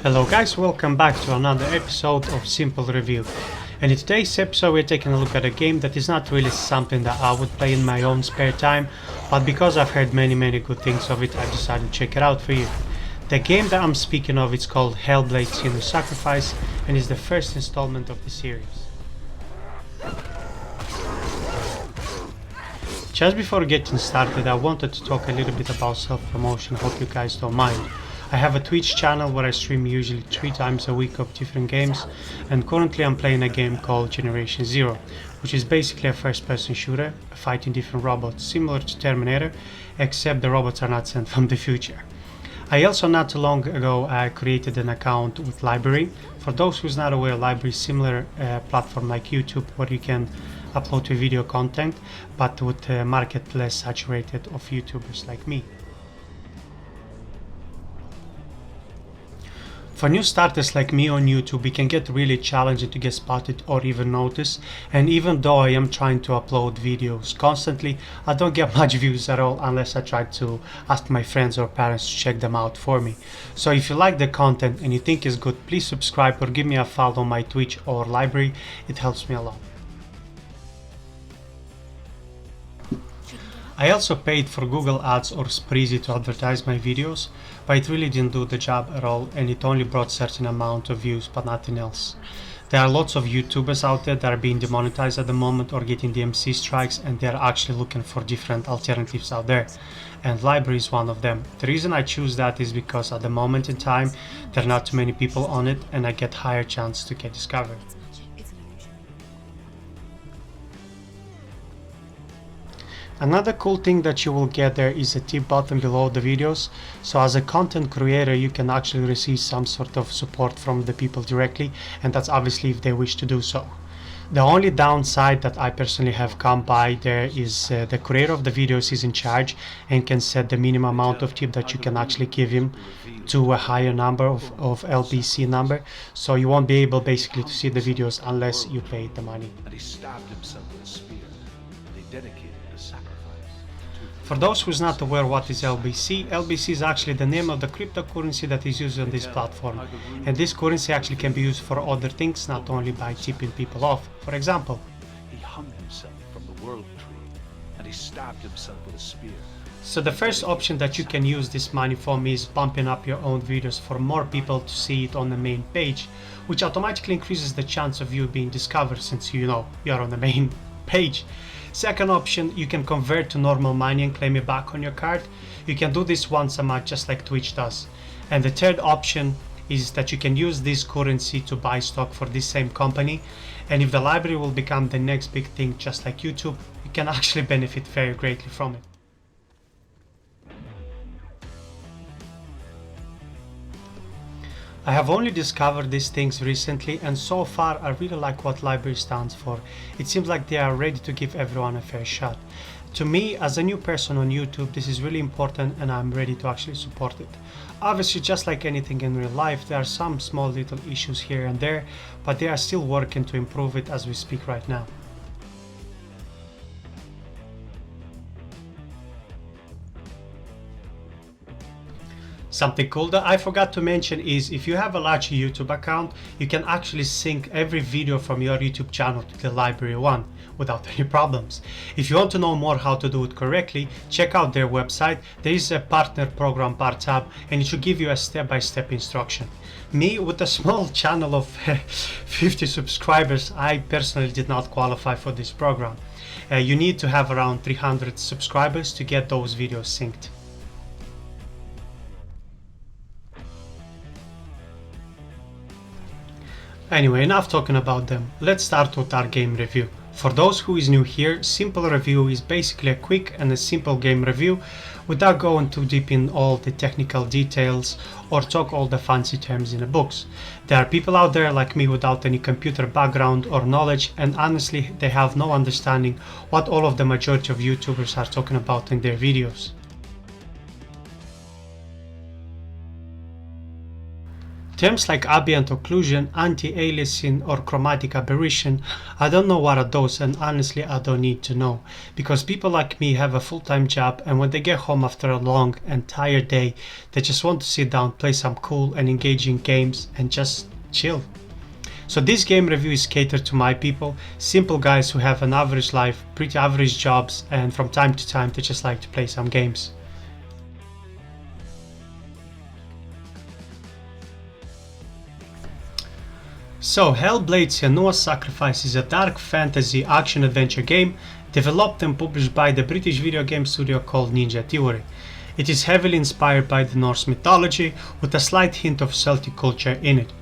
Hello guys, welcome back to another episode of Simple Review. And in today's episode we're taking a look at a game that is not really something that I would play in my own spare time, but because I've heard many good things of it, I decided to check it out for you. The game that I'm speaking of is called Hellblade: Senua's Sacrifice and is the first installment of the series. Just before getting started, I wanted to talk a little bit about self-promotion, hope you guys don't mind. I have a Twitch channel where I stream usually 3 times a week of different games, and currently I'm playing a game called Generation Zero, which is basically a first-person shooter, fighting different robots similar to Terminator, except the robots are not sent from the future. I also not too long ago created an account with Library. For those who's not aware, Library is similar platform like YouTube where you can upload your video content, but with a market less saturated of YouTubers like me. For new starters like me on YouTube, it can get really challenging to get spotted or even noticed, and even though I am trying to upload videos constantly, I don't get much views at all unless I try to ask my friends or parents to check them out for me. So if you like the content and you think it's good, please subscribe or give me a follow on my Twitch or Library, it helps me a lot. I also paid for Google Ads or Spreezy to advertise my videos, but it really didn't do the job at all, and it only brought certain amount of views but nothing else. There are lots of YouTubers out there that are being demonetized at the moment or getting DMC strikes, and they're actually looking for different alternatives out there, and Library is one of them. The reason I choose that is because at the moment in time there are not too many people on it and I get higher chance to get discovered. Another cool thing that you will get there is a tip button below the videos, so as a content creator you can actually receive some sort of support from the people directly, and that's obviously if they wish to do so. The only downside that I personally have come by there is the creator of the videos is in charge and can set the minimum amount of tip that you can actually give him to a higher number of LBC number, so you won't be able basically to see the videos unless you pay the money. And he stabbed himself with a spear, and he dedicated the sacrifice. For those who's not aware what is LBC, LBC is actually the name of the cryptocurrency that is used on this platform, and this currency actually can be used for other things, not only by tipping people off. For example, He hung himself from the world tree, and he stabbed himself with a spear. so the first option that you can use this money from is bumping up your own videos for more people to see it on the main page, which automatically increases the chance of you being discovered since you know you're on the main page. Second option, you can convert to normal money and claim it back on your card. You can do this once a month just like Twitch does. And the third option is that you can use this currency to buy stock for this same company, and if the library will become the next big thing just like YouTube, you can actually benefit very greatly from it. I have only discovered these things recently, and so far I really like what Library stands for. It seems like they are ready to give everyone a fair shot. To me, as a new person on YouTube, this is really important and I'm ready to actually support it. Obviously, just like anything in real life, there are some small little issues here and there, but they are still working to improve it as we speak right now. Something cool that I forgot to mention is if you have a large YouTube account, you can actually sync every video from your YouTube channel to the Library one without any problems. If you want to know more how to do it correctly, check out their website. There is a partner program part tab and it should give you a step-by-step instruction. Me, with a small channel of 50 subscribers, I personally did not qualify for this program. You need to have around 300 subscribers to get those videos synced. Anyway, enough talking about them. Let's start with our game review. For those who is new here, Simple Review is basically a quick and a simple game review without going too deep in all the technical details or talk all the fancy terms in the books. There are people out there like me without any computer background or knowledge, and honestly they have no understanding what all of the majority of YouTubers are talking about in their videos. Terms like ambient occlusion, anti-aliasing or chromatic aberration, I don't know what are those, and honestly I don't need to know, because people like me have a full-time job, and when they get home after a long and tired day, they just want to sit down, play some cool and engaging games and just chill. So this game review is catered to my people, simple guys who have an average life, pretty average jobs, and from time to time they just like to play some games. So Hellblade: Senua's Sacrifice is a dark fantasy action-adventure game developed and published by the British video game studio called Ninja Theory. It is heavily inspired by the Norse mythology with a slight hint of Celtic culture in it.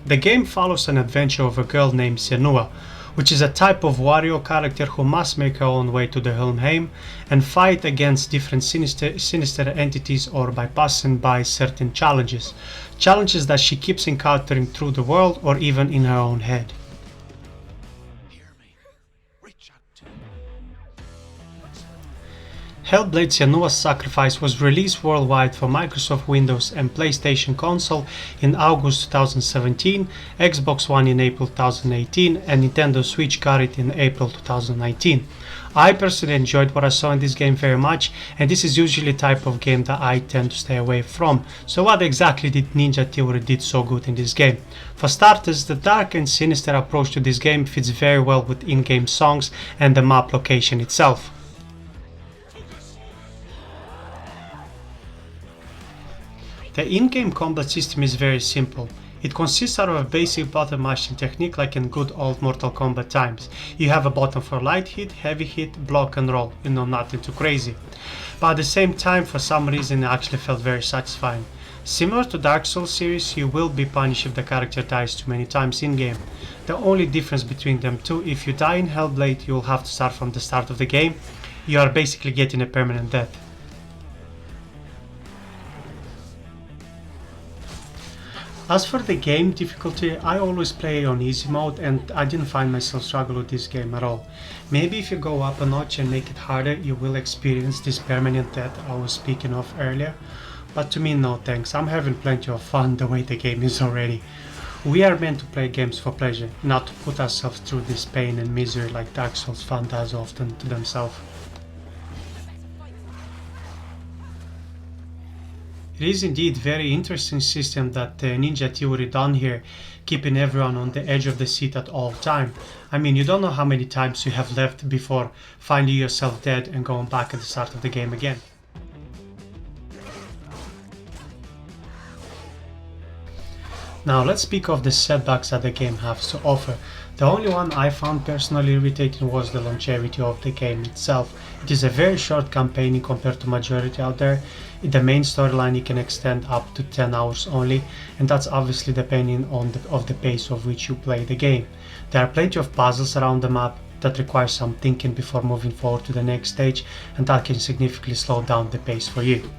The game follows an adventure of a girl named Senua, which is a type of warrior character who must make her own way to the Helheim and fight against different sinister entities or by passing by certain challenges that she keeps encountering through the world or even in her own head. Hellblade: Senua's Sacrifice was released worldwide for Microsoft Windows and PlayStation console in August 2017, Xbox One in April 2018, and Nintendo Switch got it in April 2019. I personally enjoyed what I saw in this game very much, and this is usually a type of game that I tend to stay away from. So what exactly did Ninja Theory did so good in this game? For starters, the dark and sinister approach to this game fits very well with in-game songs and the map location itself. The in-game combat system is very simple. It consists out of a basic button mashing technique like in good old Mortal Kombat times. You have a button for light hit, heavy hit, block and roll, nothing too crazy. But at the same time, for some reason it actually felt very satisfying. Similar to Dark Souls series, you will be punished if the character dies too many times in-game. The only difference between them two, if you die in Hellblade, you will have to start from the start of the game. You are basically getting a permanent death. As for the game difficulty, I always play on easy mode and I didn't find myself struggle with this game at all. Maybe if you go up a notch and make it harder, you will experience this permanent death I was speaking of earlier. But to me, no thanks, I'm having plenty of fun the way the game is already. We are meant to play games for pleasure, not to put ourselves through this pain and misery like Dark Souls fan does often to themselves. It is indeed very interesting system that Ninja Theory done here, keeping everyone on the edge of the seat at all time. I mean, you don't know how many times you have left before finding yourself dead and going back at the start of the game again. Now let's speak of the setbacks that the game has to offer. The only one I found personally irritating was the longevity of the game itself. It is a very short campaign compared to majority out there. In the main storyline it can extend up to 10 hours only, and that's obviously depending on the pace of which you play the game. There are plenty of puzzles around the map that require some thinking before moving forward to the next stage, and that can significantly slow down the pace for you.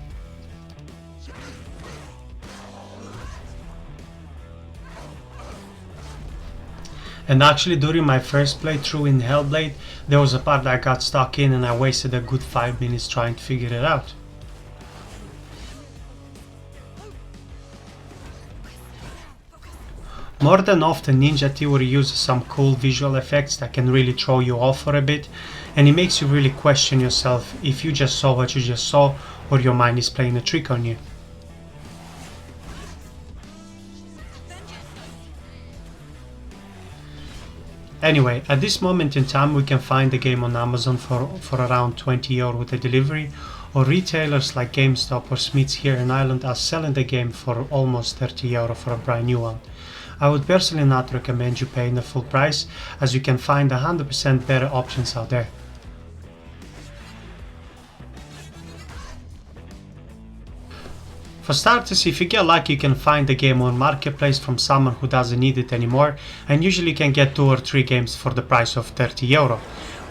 And actually during my first playthrough in Hellblade, there was a part that I got stuck in and I wasted a good 5 minutes trying to figure it out. More than often, Ninja Theory uses some cool visual effects that can really throw you off for a bit, and it makes you really question yourself if you just saw what you just saw or your mind is playing a trick on you. Anyway, at this moment in time we can find the game on Amazon for around €20 with the delivery, or retailers like GameStop or Smiths here in Ireland are selling the game for almost €30 for a brand new one. I would personally not recommend you paying the full price, as you can find 100% better options out there. For starters, if you get lucky you can find the game on Marketplace from someone who doesn't need it anymore, and usually can get 2 or 3 games for the price of €30,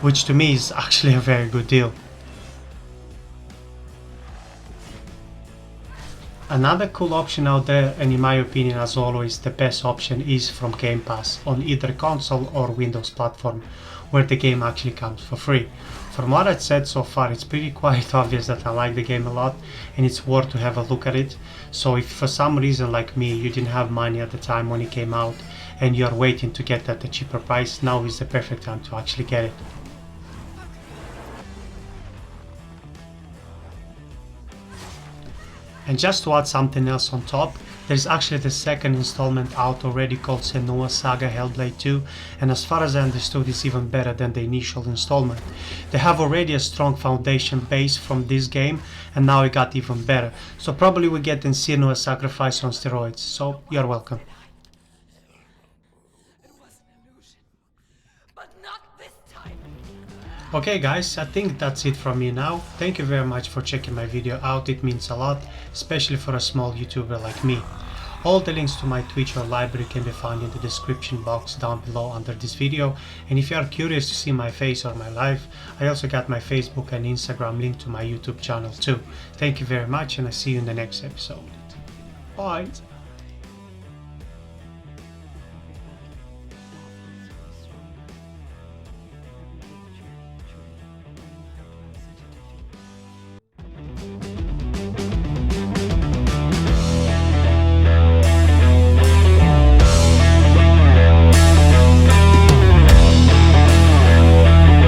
which to me is actually a very good deal. Another cool option out there, and in my opinion as always the best option, is from Game Pass on either console or Windows platform, where the game actually comes for free. From what I've said so far, it's pretty quite obvious that I like the game a lot and it's worth to have a look at it. So if for some reason like me you didn't have money at the time when it came out and you're waiting to get at a cheaper price, now is the perfect time to actually get it. And just to add something else on top, there's actually the second installment out already called Senua Saga Hellblade 2, and as far as I understood it's even better than the initial installment. They have already a strong foundation base from this game and now it got even better, so probably we get Senua Sacrifice on steroids, so you're welcome. Okay guys, I think that's it from me now. Thank you very much for checking my video out, it means a lot, especially for a small YouTuber like me. All the links to my Twitch or library can be found in the description box down below under this video, and if you are curious to see my face or my life, I also got my Facebook and Instagram linked to my YouTube channel too. Thank you very much and I see you in the next episode. Bye!